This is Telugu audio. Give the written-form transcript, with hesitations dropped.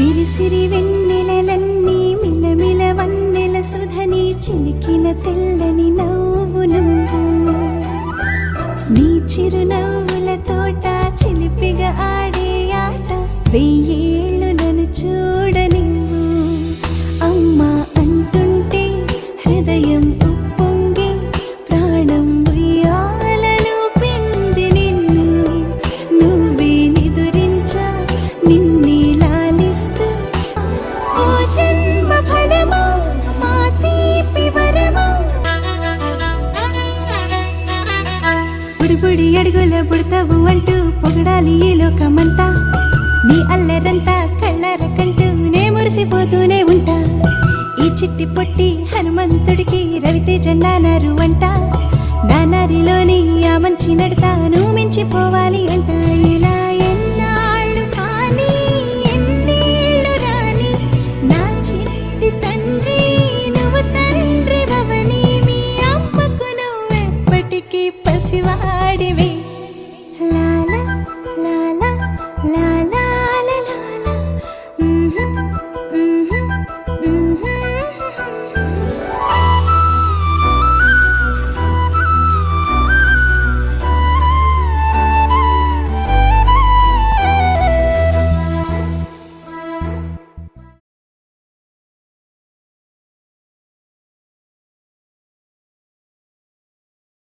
సిరి సిరి వెన్నెలలన్నీ మిలమిల వన్నెల సుధని చిలికిన తెల్లని నవ్వు నువ్వు నీ చిరునవ్వుల తోట చిలిపిగా ఆడే ఆట వెయ్యేళ్ళు నన్ను చూడనివ్వు అమ్మా అంటుంటే హృదయం ఉప్పొంగి ప్రాణం ఉయ్యాలలో పిండి నిన్ను నువ్వే నిదురించా నిన్నే లాలిస్తూ ఓ జన్మ ఫలమా మా తీపి వరమా బుడిబుడి అడుగుల పుడతావు అంటూ పొగడాలి ఈ లోకమంతా నీ అల్లరంతా కళ్ళరకంటూ నే మురిసిపోతూనే ఉంటా ఈ చిట్టి పొట్టి హనుమంతుడికి రవితేజ నానారు అంట నానారిలోని ఆ మంచి నడతా నువ్వు మించిపోవాలి అంట